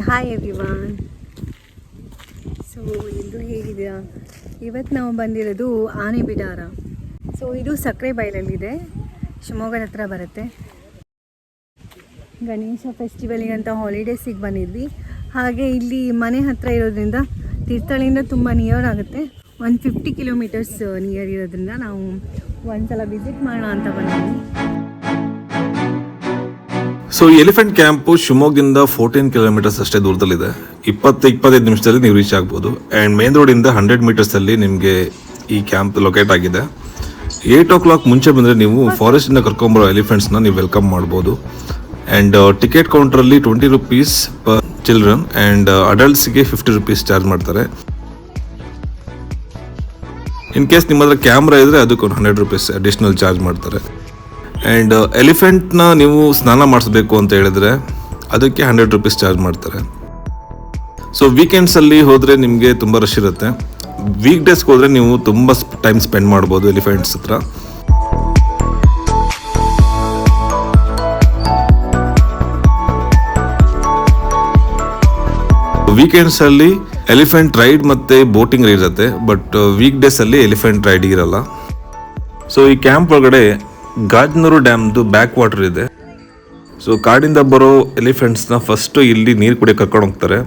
Hi everyone. So ಇದು ಹೇಗಿದೆಯಾ? ಇವತ್ತು ನಾವು ಬಂದಿರೋದು ಆನೆ ಬಿಡಾರ. ಸೊ ಇದು ಸಕ್ಕರೆ ಬೈಲಲ್ಲಿದೆ, ಶಿವಮೊಗ್ಗದ ಹತ್ರ ಬರುತ್ತೆ. ಗಣೇಶ ಫೆಸ್ಟಿವಲಿಗಂತ ಹಾಲಿಡೇಸಿಗೆ ಬಂದಿದ್ವಿ. ಹಾಗೆ ಇಲ್ಲಿ ಮನೆ ಹತ್ತಿರ ಇರೋದ್ರಿಂದ ತೀರ್ಥಹಳ್ಳಿಯಿಂದ ತುಂಬ ನಿಯರ್ ಆಗುತ್ತೆ. 150 ಕಿಲೋಮೀಟರ್ಸ್ ನಿಯರ್ ಇರೋದ್ರಿಂದ ನಾವು ಒಂದ್ಸಲ ವಿಸಿಟ್ ಮಾಡೋಣ ಅಂತ ಬಂದಿದ್ವಿ. ಸೊ ಎಲಿಫೆಂಟ್ ಕ್ಯಾಂಪು ಶಿವಮೊಗ್ಗದಿಂದ 14 ಕಿಲೋಮೀಟರ್ಸ್ ಅಷ್ಟೇ ದೂರದಲ್ಲಿದೆ. 20-25 ನಿಮಿಷದಲ್ಲಿ ನೀವು ರೀಚ್ ಆಗ್ಬೋದು. ಆ್ಯಂಡ್ ಮೇನ್ ರೋಡಿಂದ 100 ಮೀಟರ್ಸಲ್ಲಿ ನಿಮಗೆ ಈ ಕ್ಯಾಂಪ್ ಲೊಕೇಟ್ ಆಗಿದೆ. 8 o'clock ಮುಂಚೆ ಬಂದರೆ ನೀವು ಫಾರೆಸ್ಟಿಂದ ಕರ್ಕೊಂಬರೋ ಎಲಿಫೆಂಟ್ಸ್ನ ನೀವು ವೆಲ್ಕಮ್ ಮಾಡ್ಬೋದು. ಆ್ಯಂಡ್ ಟಿಕೆಟ್ ಕೌಂಟ್ರಲ್ಲಿ 20 rupees ಪರ್ ಚಿಲ್ಡ್ರನ್ ಆ್ಯಂಡ್ ಅಡಲ್ಟ್ಸ್ಗೆ 50 rupees ಚಾರ್ಜ್ ಮಾಡ್ತಾರೆ. ಇನ್ ಕೇಸ್ ನಿಮ್ಮ ಹತ್ರ ಕ್ಯಾಮ್ರಾ ಇದ್ದರೆ ಅದಕ್ಕೆ 100 rupees ಅಡಿಷ್ನಲ್ ಚಾರ್ಜ್ ಮಾಡ್ತಾರೆ. ಆ್ಯಂಡ್ ಎಲಿಫೆಂಟ್ನ ನೀವು ಸ್ನಾನ ಮಾಡಿಸ್ಬೇಕು ಅಂತ ಹೇಳಿದ್ರೆ ಅದಕ್ಕೆ 100 rupees ಚಾರ್ಜ್ ಮಾಡ್ತಾರೆ. ಸೊ ವೀಕೆಂಡ್ಸಲ್ಲಿ ಹೋದರೆ ನಿಮಗೆ ತುಂಬ ರಶ್ ಇರುತ್ತೆ. ವೀಕ್ ಡೇಸ್ಗೆ ಹೋದರೆ ನೀವು ತುಂಬ ಟೈಮ್ ಸ್ಪೆಂಡ್ ಮಾಡ್ಬೋದು ಎಲಿಫೆಂಟ್ಸ್ ಹತ್ರ. ವೀಕೆಂಡ್ಸಲ್ಲಿ ಎಲಿಫೆಂಟ್ ರೈಡ್ ಮತ್ತು ಬೋಟಿಂಗ್ ಇರುತ್ತೆ, ಬಟ್ ವೀಕ್ ಡೇಸಲ್ಲಿ ಎಲಿಫೆಂಟ್ ರೈಡ್ ಇರಲ್ಲ. ಸೊ ಈ ಕ್ಯಾಂಪ್ ಒಳಗಡೆ ಗಾಜನೂರು ಡ್ಯಾಮ್ದು ಬ್ಯಾಕ್ ವಾಟರ್ ಇದೆ. ಸೊ ಕಾಡಿಂದ ಬರೋ ಎಲಿಫೆಂಟ್ಸ್ನ ಫಸ್ಟು ಇಲ್ಲಿ ನೀರು ಕುಡಿಯೋಕೆ ಕರ್ಕೊಂಡು ಹೋಗ್ತಾರೆ.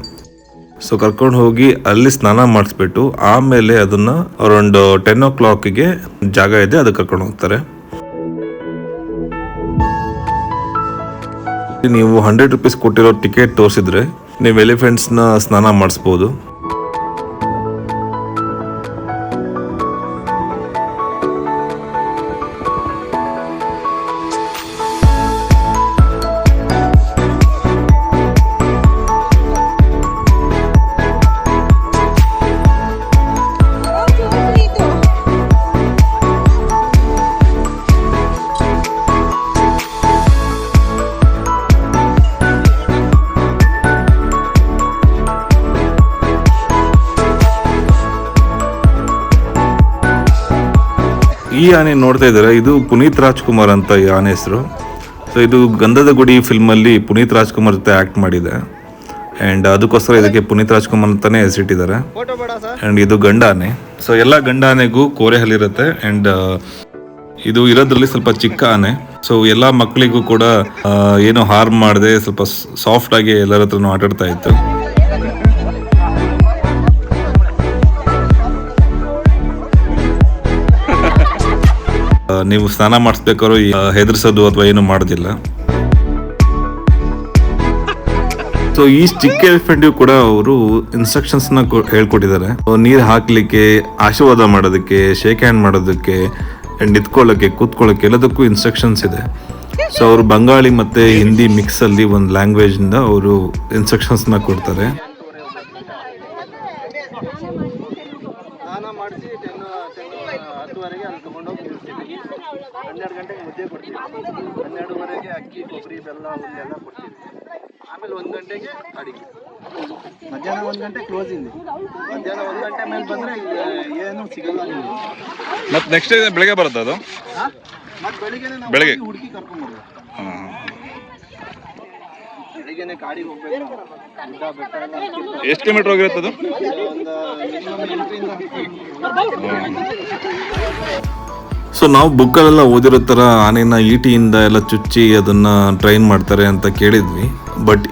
ಸೊ ಕರ್ಕೊಂಡು ಹೋಗಿ ಅಲ್ಲಿ ಸ್ನಾನ ಮಾಡಿಸ್ಬಿಟ್ಟು ಆಮೇಲೆ ಅದನ್ನು ಅರೌಂಡ್ 10 o'clockಗೆ ಜಾಗ ಇದೆ, ಅದಕ್ಕೆ ಕರ್ಕೊಂಡು ಹೋಗ್ತಾರೆ. ನೀವು 100 rupees ಕೊಟ್ಟಿರೋ ಟಿಕೆಟ್ ತೋರಿಸಿದ್ರೆ ನೀವು ಎಲಿಫೆಂಟ್ಸ್ನ ಸ್ನಾನ ಮಾಡಿಸ್ಬೋದು. ಈ ಆನೆ ನೋಡ್ತಾ ಇದ್ದಾರೆ, ಇದು ಪುನೀತ್ ರಾಜ್ಕುಮಾರ್ ಅಂತ ಈ ಆನೆ ಹೆಸರು. ಸೊ ಇದು ಗಂಧದ ಗುಡಿ ಫಿಲ್ಮಲ್ಲಿ ಪುನೀತ್ ರಾಜ್ಕುಮಾರ್ ಜೊತೆ ಆ್ಯಕ್ಟ್ ಮಾಡಿದೆ. ಆ್ಯಂಡ್ ಅದಕ್ಕೋಸ್ಕರ ಇದಕ್ಕೆ ಪುನೀತ್ ರಾಜ್ಕುಮಾರ್ ಅಂತಾನೆ ಹೆಸರಿಟ್ಟಿದ್ದಾರೆ. ಆ್ಯಂಡ್ ಇದು ಗಂಡ ಆನೆ. ಸೊ ಎಲ್ಲ ಗಂಡ ಆನೆಗೂ ಕೋರೆ ಹಲ್ಲಿರುತ್ತೆ. ಆ್ಯಂಡ್ ಇದು ಇರೋದ್ರಲ್ಲಿ ಸ್ವಲ್ಪ ಚಿಕ್ಕ ಆನೆ. ಸೊ ಎಲ್ಲ ಮಕ್ಕಳಿಗೂ ಕೂಡ ಏನು ಹಾರ್ಮ್ ಮಾಡದೆ ಸ್ವಲ್ಪ ಸಾಫ್ಟಾಗಿ ಎಲ್ಲರ ಹತ್ರನೂ ಆಟಾಡ್ತಾ ಇತ್ತು. ನೀವು ಸ್ನಾನ ಮಾಡಿಸ್ಬೇಕಾದ್ರೂ ಹೆದರ್ಸೋದು ಅಥವಾ ಏನು ಮಾಡೋದಿಲ್ಲ. ಸೊ ಈ ಚಿಕ್ಕ ಎಲಿಫೆಂಟ್ಗೂ ಕೂಡ ಅವರು ಇನ್ಸ್ಟ್ರಕ್ಷನ್ಸ್ನ ಹೇಳ್ಕೊಟ್ಟಿದ್ದಾರೆ. ನೀರು ಹಾಕ್ಲಿಕ್ಕೆ, ಆಶೀರ್ವಾದ ಮಾಡೋದಕ್ಕೆ, ಶೇಕ್ ಹ್ಯಾಂಡ್ ಮಾಡೋದಕ್ಕೆ, ನಿಂತ್ಕೊಳ್ಳೋಕ್ಕೆ, ಕೂತ್ಕೊಳ್ಳೋಕ್ಕೆ ಎಲ್ಲದಕ್ಕೂ ಇನ್ಸ್ಟ್ರಕ್ಷನ್ಸ್ ಇದೆ. ಸೊ ಅವರು ಬಂಗಾಳಿ ಮತ್ತು ಹಿಂದಿ ಮಿಕ್ಸಲ್ಲಿ ಒಂದು ಲ್ಯಾಂಗ್ವೇಜಿಂದ ಅವರು ಇನ್ಸ್ಟ್ರಕ್ಷನ್ಸ್ನ ಕೊಡ್ತಾರೆ. ಮಾಡಿಸಿ 10-10:10 ಅಲ್ಲಿ ತೊಗೊಂಡೋಗಿ ನಿಲ್ಲಿಸ್ತೀವಿ. 12 ಗಂಟೆಗೆ ಮುದ್ದೆ ಕೊಡ್ತೀವಿ. 12:30ಗೆ ಅಕ್ಕಿ, ಕೊಬ್ಬರಿ, ಬೆಲ್ಲ ಎಲ್ಲ ಕೊಡ್ತೀವಿ. ಆಮೇಲೆ 1 ಗಂಟೆಗೆ ಅಡಿಗೆ. ಮಧ್ಯಾಹ್ನ 1 ಗಂಟೆ ಕ್ಲೋಸ್ ಇಲ್ಲಿ. ಮಧ್ಯಾಹ್ನ 1 ಗಂಟೆ ಮೇಲೆ ಬಂದರೆ ಏನೂ ಸಿಗಲ್ಲ ನಿಮಗೆ. ಮತ್ತು ನೆಕ್ಸ್ಟ್ ಡೇ ಬೆಳಗ್ಗೆ ಬರುತ್ತೆ ಅದು? ಮತ್ತು ಬೆಳಿಗ್ಗೆ ಹುಡುಕಿ ಕರ್ಕೊಂಡ್ಬರ್ಬೇಕು. ಬೆಳಿಗ್ಗೆನೆ ಕಾಡಿಗೆ ಹೋಗ್ಬೇಕು. ಗುಡ್ಡ ಬೆಟ್ಟ ಎಷ್ಟು ಕಿಲೋಮೀಟರ್ ಹೋಗಿರುತ್ತೆ ಅದು? ಸೊ ನಾವು ಬುಕ್ಕಲ್ಲೆಲ್ಲ ಓದಿರೋ ಥರ ಆನೆನ ಈಟಿಯಿಂದ ಎಲ್ಲ ಚುಚ್ಚಿ ಅದನ್ನು ಟ್ರೈನ್ ಮಾಡ್ತಾರೆ ಅಂತ ಕೇಳಿದ್ವಿ. ಬಟ್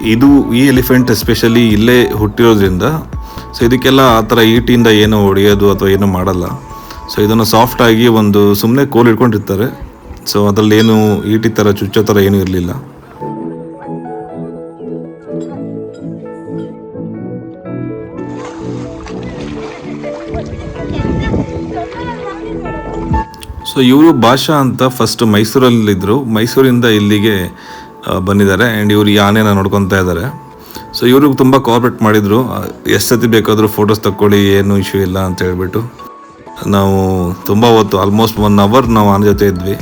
ಈ ಎಲಿಫೆಂಟ್ ಎಸ್ಪೆಷಲಿ ಇಲ್ಲೇ ಹುಟ್ಟಿರೋದ್ರಿಂದ ಸೊ ಇದಕ್ಕೆಲ್ಲ ಆ ಥರ ಈಟಿಯಿಂದ ಏನೋ ಹೊಡೆಯೋದು ಅಥವಾ ಏನೂ ಮಾಡಲ್ಲ. ಸೊ ಇದನ್ನು ಸಾಫ್ಟಾಗಿ ಒಂದು ಸುಮ್ಮನೆ ಕೋಲ್ ಇಟ್ಕೊಂಡಿರ್ತಾರೆ. ಸೊ ಅದರಲ್ಲಿ ಏನು ಈಟಿ ಥರ ಚುಚ್ಚೋ ಥರ ಏನೂ ಇರಲಿಲ್ಲ. ಸೊ ಇವರು ಭಾಷಾ ಅಂತ ಫಸ್ಟ್ ಮೈಸೂರಲ್ಲಿದ್ದರು. ಮೈಸೂರಿಂದ ಇಲ್ಲಿಗೆ ಬಂದಿದ್ದಾರೆ. ಆ್ಯಂಡ್ ಇವರು ಈ ಆನೆನ ನೋಡ್ಕೊತಾ ಇದ್ದಾರೆ. ಸೊ ಇವ್ರಿಗೆ ತುಂಬ ಕೋಆಪ್ರೇಟ್ ಮಾಡಿದರು. ಎಷ್ಟು ಸತಿ ಬೇಕಾದರೂ ಫೋಟೋಸ್ ತಕ್ಕೊಳ್ಳಿ, ಏನು ಇಶ್ಯೂ ಇಲ್ಲ ಅಂತ ಹೇಳ್ಬಿಟ್ಟು. ನಾವು ತುಂಬ ಹೊತ್ತು ಆಲ್ಮೋಸ್ಟ್ 1 hour ನಾವು ಆನೆ ಜೊತೆ ಇದ್ವಿ.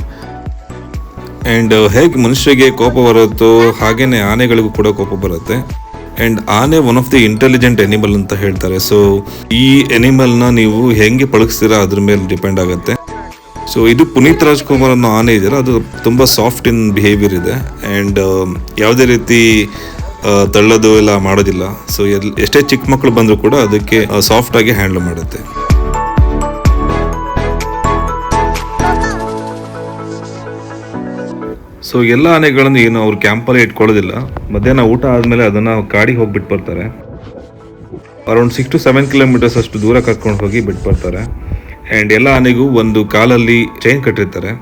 ಆ್ಯಂಡ್ ಹೇಗೆ ಮನುಷ್ಯರಿಗೆ ಕೋಪ ಬರುತ್ತೋ ಹಾಗೆಯೇ ಆನೆಗಳಿಗೂ ಕೂಡ ಕೋಪ ಬರುತ್ತೆ. ಆ್ಯಂಡ್ ಆನೆ one of the intelligent animal ಅಂತ ಹೇಳ್ತಾರೆ. ಸೊ ಈ ಎನಿಮಲ್ನ ನೀವು ಹೆಂಗೆ ಪಳಗಿಸ್ತೀರಾ ಅದ್ರ ಮೇಲೆ ಡಿಪೆಂಡ್ ಆಗುತ್ತೆ. ಸೊ ಇದು ಪುನೀತ್ ರಾಜ್ಕುಮಾರ್ ಅನ್ನೋ ಆನೆ ಇದೆಯಲ್ಲ, ಅದು ತುಂಬ ಸಾಫ್ಟ್ ಇನ್ ಬಿಹೇವಿಯರ್ ಇದೆ. ಆ್ಯಂಡ್ ಯಾವುದೇ ರೀತಿ ತಳ್ಳೋದು ಎಲ್ಲ ಮಾಡೋದಿಲ್ಲ. ಸೊ ಎಷ್ಟೇ ಚಿಕ್ಕ ಮಕ್ಕಳು ಬಂದರೂ ಕೂಡ ಅದಕ್ಕೆ ಸಾಫ್ಟಾಗಿ ಹ್ಯಾಂಡಲ್ ಮಾಡುತ್ತೆ. ಸೊ ಎಲ್ಲ ಆನೆಗಳನ್ನು ಏನು ಅವ್ರು ಕ್ಯಾಂಪಲ್ಲೇ ಇಟ್ಕೊಳ್ಳೋದಿಲ್ಲ. ಮಧ್ಯಾಹ್ನ ಊಟ ಆದಮೇಲೆ ಅದನ್ನು ಕಾಡಿಗೆ ಹೋಗಿ ಬಿಟ್ಟು ಬರ್ತಾರೆ. ಅರೌಂಡ್ 6 to 7 ಕಿಲೋಮೀಟರ್ಸ್ ಅಷ್ಟು ದೂರ ಕರ್ಕೊಂಡು ಹೋಗಿ ಬಿಟ್ಟು ಬರ್ತಾರೆ. ಆ್ಯಂಡ್ ಎಲ್ಲ ಆನೆಗೂ ಒಂದು ಕಾಲಲ್ಲಿ ಚೈನ್ ಕಟ್ಟಿರ್ತಾರೆ.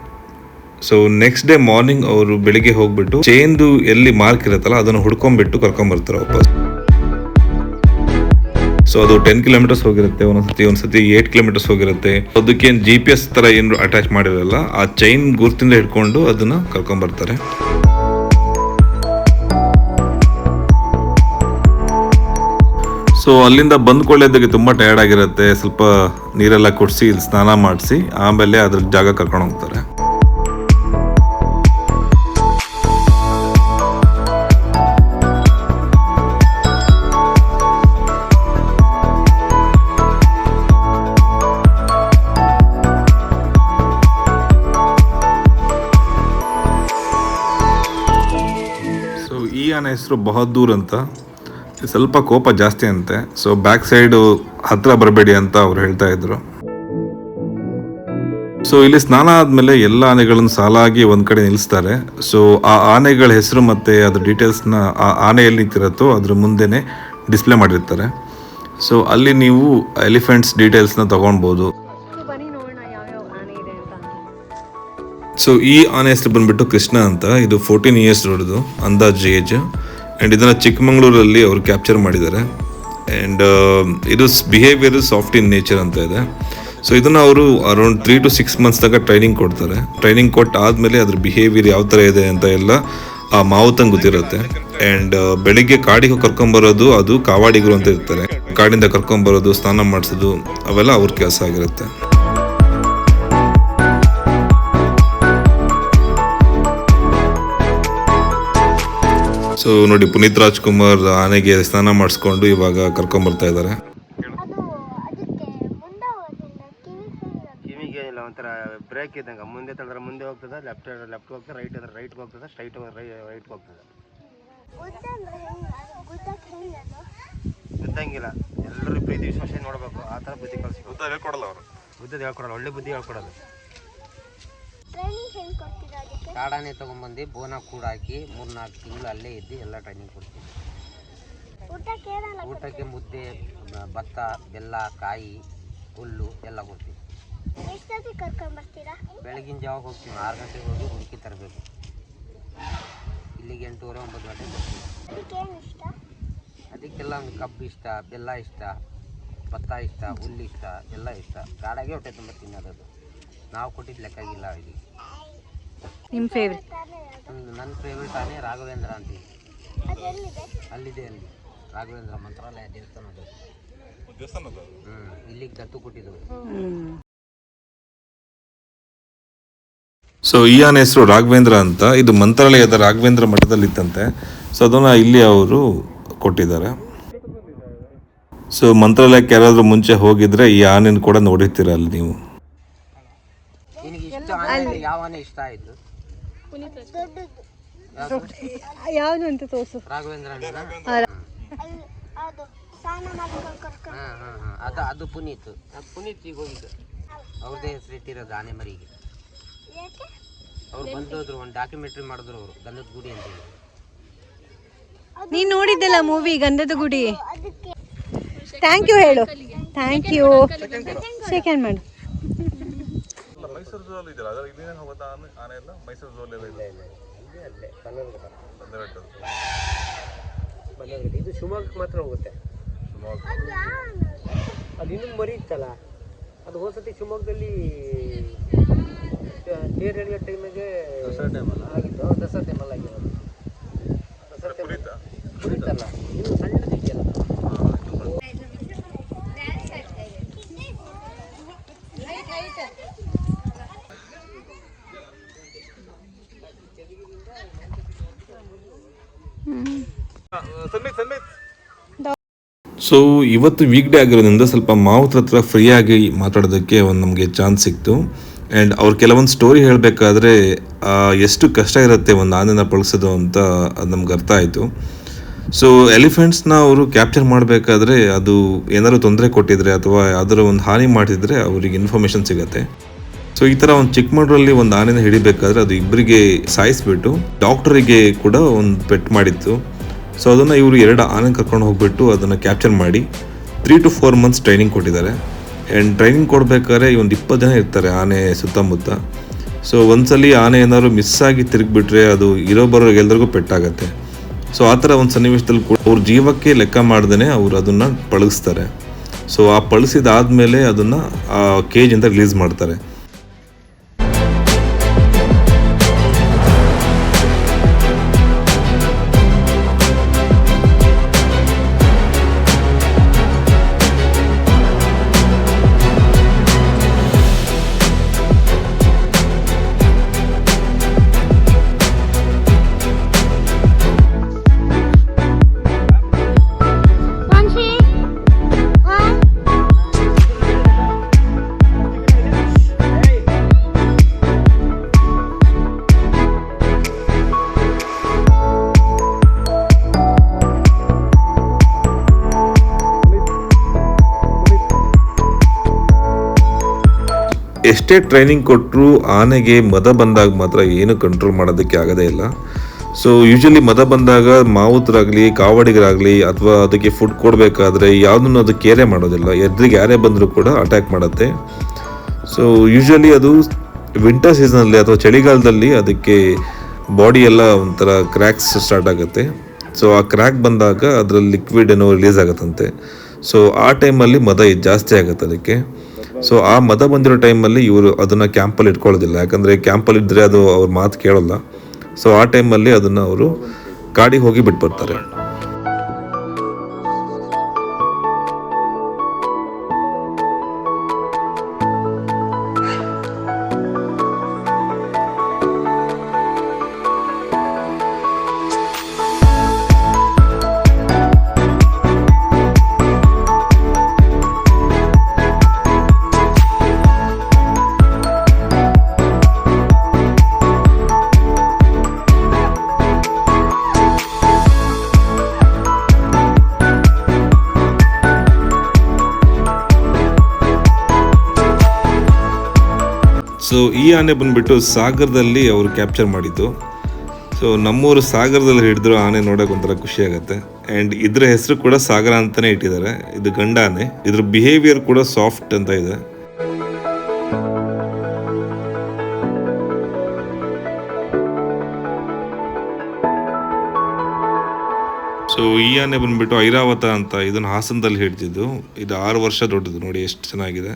ಸೊ ನೆಕ್ಸ್ಟ್ ಡೇ ಮಾರ್ನಿಂಗ್ ಅವರು ಬೆಳಿಗ್ಗೆ ಹೋಗ್ಬಿಟ್ಟು ಚೈನ್ದು ಎಲ್ಲಿ ಮಾರ್ಕ್ ಇರುತ್ತಲ್ಲ ಅದನ್ನು ಹುಡ್ಕೊಂಡ್ಬಿಟ್ಟು ಕರ್ಕೊಂಡ್ಬರ್ತಾರೆ ವಾಪಸ್. ಸೊ ಅದು 10 ಕಿಲೋಮೀಟರ್ಸ್ ಹೋಗಿರುತ್ತೆ, ಒಂದ್ಸತಿ 8 ಕಿಲೋಮೀಟರ್ಸ್ ಹೋಗಿರುತ್ತೆ. ಅದಕ್ಕೇನು GPS ಥರ ಏನು ಅಟ್ಯಾಚ್ ಮಾಡಿರಲ್ಲ, ಆ ಚೈನ್ ಗುರ್ತಿಂದ ಹಿಡ್ಕೊಂಡು ಅದನ್ನು ಕರ್ಕೊಂಡ್ಬರ್ತಾರೆ. ಸೊ ಅಲ್ಲಿಂದ ಬಂದ್ಕೊಳ್ಳೋದಕ್ಕೆ ತುಂಬ ಟಯರ್ಡ್ ಆಗಿರುತ್ತೆ. ಸ್ವಲ್ಪ ನೀರೆಲ್ಲ ಕುಡಿಸಿ ಇಲ್ಲಿ ಸ್ನಾನ ಮಾಡಿಸಿ ಆಮೇಲೆ ಅದ್ರ ಜಾಗ ಕರ್ಕೊಂಡು ಹೋಗ್ತಾರೆ. ಸೊ ಈ ಆನೆ ಹೆಸರು ಬಹದ್ದೂರ್ ಅಂತ. ಸ್ವಲ್ಪ ಕೋಪ ಜಾಸ್ತಿ ಅಂತೆ. ಸೊ ಬ್ಯಾಕ್ ಸೈಡು ಹತ್ರ ಬರಬೇಡಿ ಅಂತ ಅವ್ರು ಹೇಳ್ತಾ ಇದ್ರು. ಸೊ ಇಲ್ಲಿ ಸ್ನಾನ ಆದಮೇಲೆ ಎಲ್ಲ ಆನೆಗಳನ್ನು ಸಾಲಾಗಿ ಒಂದು ಕಡೆ ನಿಲ್ಲಿಸ್ತಾರೆ. ಸೊ ಆ ಆನೆಗಳ ಹೆಸರು ಮತ್ತು ಅದ್ರ ಡೀಟೇಲ್ಸ್ನ ಆ ಆನೆ ಎಲ್ಲಿ ನಿಂತಿರುತ್ತೋ ಅದ್ರ ಮುಂದೆನೇ ಡಿಸ್ಪ್ಲೇ ಮಾಡಿರ್ತಾರೆ. ಸೊ ಅಲ್ಲಿ ನೀವು ಎಲಿಫೆಂಟ್ಸ್ ಡೀಟೇಲ್ಸ್ನ ತೊಗೊಳ್ಬೋದು. ಸೊ ಈ ಆನೆ ಹೆಸರು ಬಂದ್ಬಿಟ್ಟು ಕೃಷ್ಣ ಅಂತ. ಇದು 14 years ದೊಡ್ಡದು ಅಂದಾಜು ಏಜ್. ಆ್ಯಂಡ್ ಇದನ್ನು ಚಿಕ್ಕಮಂಗ್ಳೂರಲ್ಲಿ ಅವರು ಕ್ಯಾಪ್ಚರ್ ಮಾಡಿದ್ದಾರೆ. ಆ್ಯಂಡ್ ಇದು ಬಿಹೇವಿಯರ್ ಸಾಫ್ಟ್ ಇನ್ ನೇಚರ್ ಅಂತ ಇದೆ. ಸೊ ಇದನ್ನು ಅವರು ಅರೌಂಡ್ 3 to 6 months ತನಕ ಟ್ರೈನಿಂಗ್ ಕೊಡ್ತಾರೆ. ಟ್ರೈನಿಂಗ್ ಕೊಟ್ಟು ಆದಮೇಲೆ ಅದ್ರ ಬಿಹೇವಿಯರ್ ಯಾವ ಥರ ಇದೆ ಅಂತ ಎಲ್ಲ ಆ ಮಾವುತಂಗೆ ಗೊತ್ತಿರುತ್ತೆ. ಆ್ಯಂಡ್ ಬೆಳಿಗ್ಗೆ ಕಾಡಿಗೆ ಕರ್ಕೊಂಬರೋದು ಅದು ಕಾವಾಡಿಗರು ಅಂತ ಇರ್ತಾರೆ. ಕಾಡಿಂದ ಕರ್ಕೊಂಬರೋದು, ಸ್ನಾನ ಮಾಡಿಸೋದು ಅವೆಲ್ಲ ಅವ್ರ ಕೆಲಸ ಆಗಿರುತ್ತೆ. ಸೊ ನೋಡಿ, ಪುನೀತ್ ರಾಜ್ಕುಮಾರ್ ಆನೆಗೆ ಸ್ನಾನ ಮಾಡಿಸ್ಕೊಂಡು ಇವಾಗ ಕರ್ಕೊಂಬರ್ತಾ ಇದ್ದಾರೆ. ಕಿವಿಗೆ ಇಲ್ಲ, ಒಂಥರ ಬ್ರೇಕ್ ಇದ್ದಂಗೆ. ಮುಂದೆ ತಡೆದ್ರೆ ಮುಂದೆ ಹೋಗ್ತದೆ, ಲೆಫ್ಟ್ ಹೋಗ್ತದೆ, ರೈಟ್ ಅಂದ್ರೆ ರೈಟ್ಗೆ ಹೋಗ್ತದೆ, ಸ್ಟ್ರೈಟ್ ರೈಟ್ಗೆ ಹೋಗ್ತದೆ. ಗೊತ್ತಂಗಿಲ್ಲ, ಎಲ್ಲರೂ ಪ್ರೀತಿ ವಿಶ್ವಾಸ ನೋಡ್ಬೇಕು. ಆ ಥರ ಬುದ್ಧಿ ಕಳಿಸಿ. ಬುದ್ಧ ಹೇಳ್ಕೊಡಲ್ಲ ಅವರು. ಬುದ್ಧಿ ಹೇಳ್ಕೊಡಲ್ಲ, ಒಳ್ಳೆ ಬುದ್ಧಿ ಹೇಳ್ಕೊಡೋದು. ಕಾಡಾನೆ ತೊಗೊಂಬಂದು ಬೋನ ಕೂಡ ಹಾಕಿ 3-4 ತಿಂಗಳು ಅಲ್ಲೇ ಇದ್ದು ಎಲ್ಲ ಟ್ರೈನಿಂಗ್ ಕೊಡ್ತೀವಿ. ಊಟಕ್ಕೆ ಮುದ್ದೆ, ಭತ್ತ, ಬೆಲ್ಲ, ಕಾಯಿ, ಹುಲ್ಲು ಎಲ್ಲ ಕೊಡ್ತೀವಿ. ಬೆಳಗಿನ ಜಾವ ಹೋಗ್ತೀವಿ, 6 ಗಂಟೆಗೆ ಹೋಗಿ ಹುಡುಕಿ ತರಬೇಕು. ಇಲ್ಲಿಗೆ 8-9 ಗಂಟೆಗೆ ಬರ್ತೀವಿ. ಅದಕ್ಕೆಲ್ಲ ಒಂದು ಕಬ್ಬು ಇಷ್ಟ, ಬೆಲ್ಲ ಇಷ್ಟ, ಭತ್ತ ಇಷ್ಟ, ಹುಲ್ಲು ಇಷ್ಟ, ಎಲ್ಲ ಇಷ್ಟ. ಕಾಡಾಗೆ ಹೊಟ್ಟೆ ತುಂಬ ತಿನ್ನೋದು. ನಾವು ಕೊಟ್ಟಿದ್ದು ಲೆಕ್ಕಾಗಿಲ್ಲ. ಇಲ್ಲಿ ನಿಮ್ಮ ಫೇವ್ರೆಟ್? ನನ್ನ ಫೇವ್ರೆಟ್ ಆನೆ ರಾಘವೇಂದ್ರ ಅಂತೀವಿ. ಅಲ್ಲಿದೆ, ಅಲ್ಲಿ ರಾಘವೇಂದ್ರ ಮಂತ್ರಾಲಯ ದೇವಸ್ಥಾನ ಅದು. ಇಲ್ಲಿಗೆ ದತ್ತು ಕೊಟ್ಟಿದ್ದು. ಸೊ ಈ ಆನೆ ಹೆಸರು ರಾಘವೇಂದ್ರ ಅಂತ. ಇದು ಮಂತ್ರಾಲಯದ ರಾಘವೇಂದ್ರ ಮಠದಲ್ಲಿತ್ತಂತೆ. ಸೊ ಅದನ್ನು ಇಲ್ಲಿ ಅವರು ಕೊಟ್ಟಿದ್ದಾರೆ. ಸೊ ಮಂತ್ರಾಲಯಕ್ಕೆ ಯಾರಾದರೂ ಮುಂಚೆ ಹೋಗಿದ್ರೆ ಈ ಆನೆನ ಕೂಡ ನೋಡಿರ್ತೀರ ಅಲ್ಲಿ ನೀವು. ಯಾವ ಆನೆ ಇಷ್ಟ ಆಯ್ತು? ಯಾವುದು ಅಂತ ತೋರಿಸು. ರಾಘವೇಂದ್ರ ಅದು ಪುನೀತ್. ಪುನೀತ್ ಈಗ ಹೋಗಿದ್ದು, ಅವ್ರದ್ದೇ ಹೆಸರು ಇಟ್ಟಿರೋದು ಆನೆ ಮರಿಗೆ. ಅವ್ರು ಬಂದೋದ್ರು, ಒಂದು ಡಾಕ್ಯುಮೆಂಟ್ರಿ ಮಾಡಿದ್ರು ಅವರು, ಗಂಧದ ಗುಡಿ ಅಂತೇಳಿ. ನೀನು ನೋಡಿದ್ದಲ್ಲ movie Gandhada Gudi? Thank you ಹೇಳು. Thank you. ಶೇಕ್ ಹ್ಯಾಂಡ್ ಮಾಡು. ಮೈಸೂರು ಝೂ ಅಲ್ಲಿ ಇದೆಯಲ್ಲ, ಅದರ ಇಲ್ಲಿಂದ ಹೋಗುತ್ತಾ ಆನೆ ಎಲ್ಲ? ಮೈಸೂರು ಝೂ ಅಲ್ಲೆಲ್ಲ ಇದೆ. ಇದು ಶಿವಮೊಗ್ಗಕ್ಕೆ ಮಾತ್ರ ಹೋಗುತ್ತೆ. ಅದು ಇನ್ನೂ ಮರಿ ಇತ್ತಲ್ಲ, ಅದು ಹೋದ್ಸತಿ ಶಿವಮೊಗ್ಗದಲ್ಲಿ ತೇರು ಎಳೆಯೋ ಟೈಮಿಗೆ ಆಗಿತ್ತು. ದಸರಾ ಟೈಮಲ್ಲಿ ಆಗಿರೋದು. ದಸರಾ ಟೈಮ್ ಕುರಿತಲ್ಲ, ಇನ್ನು ಸಣ್ಣದು ಇದೆಯಲ್ಲ. ಸೊ ಇವತ್ತು ವೀಕ್ ಡೇ ಆಗಿರೋದ್ರಿಂದ ಸ್ವಲ್ಪ ಮಾವುತ್ರ ಹತ್ರ ಫ್ರೀಯಾಗಿ ಮಾತಾಡೋದಕ್ಕೆ ಒಂದು ನಮಗೆ ಚಾನ್ಸ್ ಸಿಕ್ತು. ಆ್ಯಂಡ್ ಅವ್ರು ಕೆಲವೊಂದು ಸ್ಟೋರಿ ಹೇಳಬೇಕಾದ್ರೆ ಎಷ್ಟು ಕಷ್ಟ ಇರುತ್ತೆ ಒಂದು ಆನೆನ ಪಳಸೋದು ಅಂತ ಅದು ನಮ್ಗೆ ಅರ್ಥ ಆಯಿತು. ಸೊ ಎಲಿಫೆಂಟ್ಸ್ನ ಅವರು ಕ್ಯಾಪ್ಚರ್ ಮಾಡಬೇಕಾದ್ರೆ ಅದು ಏನಾದರೂ ತೊಂದರೆ ಕೊಟ್ಟಿದ್ರೆ ಅಥವಾ ಯಾವ್ದಾದ್ರು ಒಂದು ಹಾನಿ ಮಾಡಿದರೆ ಅವರಿಗೆ ಇನ್ಫಾರ್ಮೇಷನ್ ಸಿಗುತ್ತೆ. ಸೊ ಈ ಥರ ಒಂದು ಚಿಕ್ಕಮಗಳೂರಲ್ಲಿ ಒಂದು ಆನೆನ ಹಿಡಿಬೇಕಾದ್ರೆ ಅದು ಇಬ್ಬರಿಗೆ ಸಾಯಿಸ್ಬಿಟ್ಟು ಡಾಕ್ಟರಿಗೆ ಕೂಡ ಒಂದು ಪೆಟ್ ಮಾಡಿತ್ತು. ಸೊ ಅದನ್ನು ಇವರು 2 ಆನೆ ಕರ್ಕೊಂಡು ಹೋಗ್ಬಿಟ್ಟು ಅದನ್ನು ಕ್ಯಾಪ್ಚರ್ ಮಾಡಿ 3 to 4 months ಟ್ರೈನಿಂಗ್ ಕೊಟ್ಟಿದ್ದಾರೆ. ಆ್ಯಂಡ್ ಟ್ರೈನಿಂಗ್ ಕೊಡಬೇಕಾದ್ರೆ ಒಂದು 20 ಜನ ಇರ್ತಾರೆ ಆನೆ ಸುತ್ತಮುತ್ತ. ಸೊ ಒಂದ್ಸಲಿ ಆನೆ ಏನಾದ್ರು ಮಿಸ್ ಆಗಿ ತಿರುಗಿಬಿಟ್ರೆ ಅದು ಇರೋ ಬರೋರಿಗೆ ಎಲ್ರಿಗೂ ಪೆಟ್ಟಾಗತ್ತೆ. ಸೊ ಆ ಥರ ಒಂದು ಸನ್ನಿವೇಶದಲ್ಲಿ ಕೂಡ ಅವ್ರ ಜೀವಕ್ಕೆ ಲೆಕ್ಕ ಮಾಡ್ದೇ ಅವರು ಅದನ್ನು ಪಳಗಿಸ್ತಾರೆ. ಸೊ ಆ ಪಳಿಸಿದಾದ್ಮೇಲೆ ಅದನ್ನು ಆ ಕೇಜಿಂದ ರಿಲೀಸ್ ಮಾಡ್ತಾರೆ. ಎಷ್ಟೇ ಟ್ರೈನಿಂಗ್ ಕೊಟ್ಟರು ಆನೆಗೆ ಮದ ಬಂದಾಗ ಮಾತ್ರ ಏನು ಕಂಟ್ರೋಲ್ ಮಾಡೋದಕ್ಕೆ ಆಗೋದೇ ಇಲ್ಲ. ಸೊ ಯೂಶಲಿ ಮದ ಬಂದಾಗ ಮಾವುತರಾಗಲಿ ಕಾವಡಿಗರಾಗಲಿ ಅಥವಾ ಅದಕ್ಕೆ ಫುಡ್ ಕೊಡಬೇಕಾದ್ರೆ ಯಾವುದನ್ನು ಅದು ಕೇರೆ ಮಾಡೋದಿಲ್ಲ. ಎದುರಿಗೆ ಯಾರೇ ಬಂದರೂ ಕೂಡ ಅಟ್ಯಾಕ್ ಮಾಡುತ್ತೆ. ಸೊ ಯೂಶಲಿ ಅದು ವಿಂಟರ್ ಸೀಸನಲ್ಲಿ ಅಥವಾ ಚಳಿಗಾಲದಲ್ಲಿ ಅದಕ್ಕೆ ಬಾಡಿ ಎಲ್ಲ ಒಂಥರ ಕ್ರ್ಯಾಕ್ಸ್ ಸ್ಟಾರ್ಟ್ ಆಗುತ್ತೆ. ಸೊ ಆ ಕ್ರ್ಯಾಕ್ ಬಂದಾಗ ಅದರಲ್ಲಿ ಲಿಕ್ವಿಡ್ ಏನೋ ರಿಲೀಸ್ ಆಗುತ್ತಂತೆ. ಸೊ ಆ ಟೈಮಲ್ಲಿ ಮದ ಜಾಸ್ತಿ ಆಗುತ್ತೆ ಅದಕ್ಕೆ. ಸೊ ಆ ಮದ ಬಂದಿರೋ ಟೈಮಲ್ಲಿ ಇವರು ಅದನ್ನು ಕ್ಯಾಂಪಲ್ಲಿ ಇಟ್ಕೊಳ್ಳೋದಿಲ್ಲ, ಯಾಕಂದರೆ ಕ್ಯಾಂಪಲ್ಲಿ ಇದ್ದರೆ ಅದು ಅವ್ರ ಮಾತು ಕೇಳೋಲ್ಲ. ಸೊ ಆ ಟೈಮಲ್ಲಿ ಅದನ್ನು ಅವರು ಕಾಡಿಗೆ ಹೋಗಿ ಬಿಟ್ಬರ್ತಾರೆ. ಸೊ ಈ ಆನೆ ಬಂದುಬಿಟ್ಟು ಸಾಗರದಲ್ಲಿ ಅವರು ಕ್ಯಾಪ್ಚರ್ ಮಾಡಿದ್ದು. ಸೊ ನಮ್ಮೂರು ಸಾಗರದಲ್ಲಿ ಹಿಡಿದ್ರು ಆನೆ ನೋಡೋಕೆ ಒಂಥರ ಖುಷಿ ಆಗುತ್ತೆ. ಆ್ಯಂಡ್ ಇದ್ರ ಹೆಸರು ಕೂಡ ಸಾಗರ ಅಂತಲೇ ಇಟ್ಟಿದ್ದಾರೆ. ಇದು ಗಂಡ ಆನೆ. ಇದ್ರ ಬಿಹೇವಿಯರ್ ಕೂಡ ಸಾಫ್ಟ್ ಅಂತ ಇದೆ. ಸೊ ಈ ಆನೆ ಬಂದುಬಿಟ್ಟು ಐರಾವತ ಅಂತ, ಇದನ್ನು ಹಾಸನದಲ್ಲಿ ಹಿಡ್ತಿದ್ದು. ಇದು 6 ವರ್ಷ ದೊಡ್ಡದು. ನೋಡಿ ಎಷ್ಟು ಚೆನ್ನಾಗಿದೆ.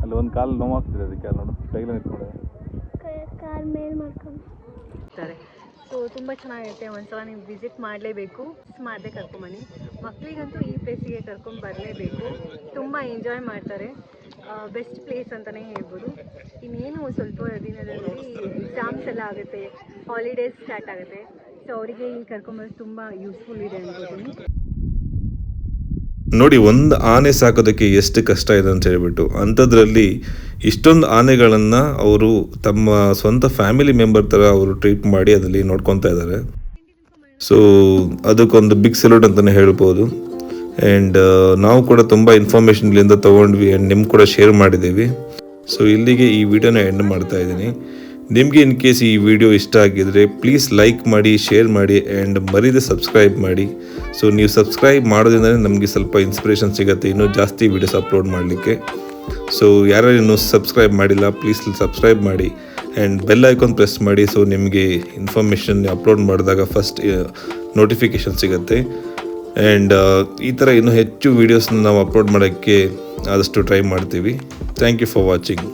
ಅಲ್ಲಿ ಒಂದು ಕಾಲು ನೋವಾಗ್ತಿದೆ ಅದಕ್ಕೆ. ಅಲ್ಲಿ ನೋಡು ಕೈಲ ನಿಂತ್ಕೊಂಡೆ ಕಾಲು ಮೇಲೆ ಮಾಡ್ಕೊಂಡು. ಸೊ ತುಂಬ ಚೆನ್ನಾಗಿರುತ್ತೆ. ಒಂದ್ಸಲ ನೀವು ವಿಸಿಟ್ ಮಾಡಲೇಬೇಕು. ಮಾಡದೆ ಕರ್ಕೊಂಬನ್ನಿ. ಮಕ್ಕಳಿಗಂತೂ ಈ ಪ್ಲೇಸಿಗೆ ಕರ್ಕೊಂಡು ಬರಲೇಬೇಕು. ತುಂಬ ಎಂಜಾಯ್ ಮಾಡ್ತಾರೆ. ಬೆಸ್ಟ್ ಪ್ಲೇಸ್ ಅಂತಲೇ ಹೇಳ್ಬೋದು. ಇನ್ನೇನು ಸ್ವಲ್ಪ ದಿನದಲ್ಲಿ ಎಕ್ಸಾಮ್ಸ್ ಎಲ್ಲ ಆಗುತ್ತೆ, ಹಾಲಿಡೇಸ್ ಸ್ಟಾರ್ಟ್ ಆಗುತ್ತೆ. ಸೊ ಅವರಿಗೆ ಇಲ್ಲಿ ಕರ್ಕೊಂಬರೋದು ತುಂಬ ಯೂಸ್ಫುಲ್ ಇದೆ ಅನ್ಕೋತೀನಿ. ನೋಡಿ, ಒಂದು ಆನೆ ಸಾಕೋದಕ್ಕೆ ಎಷ್ಟು ಕಷ್ಟ ಇದೆ ಅಂತ ಹೇಳ್ಬಿಟ್ಟು, ಅಂಥದ್ರಲ್ಲಿ ಇಷ್ಟೊಂದು ಆನೆಗಳನ್ನು ಅವರು ತಮ್ಮ ಸ್ವಂತ ಫ್ಯಾಮಿಲಿ ಮೆಂಬರ್ ಥರ ಅವರು ಟ್ರೀಟ್ ಮಾಡಿ ಅದರಲ್ಲಿ ನೋಡ್ಕೊತಾ ಇದ್ದಾರೆ. ಸೊ ಅದಕ್ಕೊಂದು ಬಿಗ್ ಸಲ್ಯೂಟ್ ಅಂತಲೇ ಹೇಳ್ಬೋದು. ಆ್ಯಂಡ್ ನಾವು ಕೂಡ ತುಂಬ ಇನ್ಫಾರ್ಮೇಷನ್ ಇಲ್ಲಿಂದ ತೊಗೊಂಡ್ವಿ ಆ್ಯಂಡ್ ನಿಮ್ಗೆ ಕೂಡ ಶೇರ್ ಮಾಡಿದ್ದೀವಿ. ಸೊ ಇಲ್ಲಿಗೆ ಈ ವಿಡಿಯೋನ ಎಂಡ್ ಮಾಡ್ತಾ ಇದ್ದೀನಿ. ನಿಮಗೆ ಇನ್ ಕೇಸ್ ಈ ವಿಡಿಯೋ ಇಷ್ಟ ಆಗಿದ್ರೆ ಪ್ಲೀಸ್ ಲೈಕ್ ಮಾಡಿ, ಶೇರ್ ಮಾಡಿ ಆ್ಯಂಡ್ ಮರೀದೆ ಸಬ್ಸ್ಕ್ರೈಬ್ ಮಾಡಿ. ಸೊ ನೀವು ಸಬ್ಸ್ಕ್ರೈಬ್ ಮಾಡೋದ್ರಿಂದಲೇ ನಮಗೆ ಸ್ವಲ್ಪ ಇನ್ಸ್ಪಿರೇಷನ್ ಸಿಗುತ್ತೆ ಇನ್ನೂ ಜಾಸ್ತಿ ವೀಡಿಯೋಸ್ ಅಪ್ಲೋಡ್ ಮಾಡಲಿಕ್ಕೆ. ಸೊ ಯಾರು ಇನ್ನೂ ಸಬ್ಸ್ಕ್ರೈಬ್ ಮಾಡಿಲ್ಲ ಪ್ಲೀಸ್ ಸಬ್ಸ್ಕ್ರೈಬ್ ಮಾಡಿ ಆ್ಯಂಡ್ ಬೆಲ್ ಐಕಾನ್ ಪ್ರೆಸ್ ಮಾಡಿ. ಸೊ ನಿಮಗೆ ಇನ್ಫಾರ್ಮೇಷನ್ ಅಪ್ಲೋಡ್ ಮಾಡಿದಾಗ ಫಸ್ಟ್ ನೋಟಿಫಿಕೇಷನ್ ಸಿಗುತ್ತೆ. ಆ್ಯಂಡ್ ಈ ಥರ ಇನ್ನೂ ಹೆಚ್ಚು ವೀಡಿಯೋಸ್ನ ನಾವು ಅಪ್ಲೋಡ್ ಮಾಡೋಕ್ಕೆ ಆದಷ್ಟು ಟ್ರೈ ಮಾಡ್ತೀವಿ. Thank you for watching.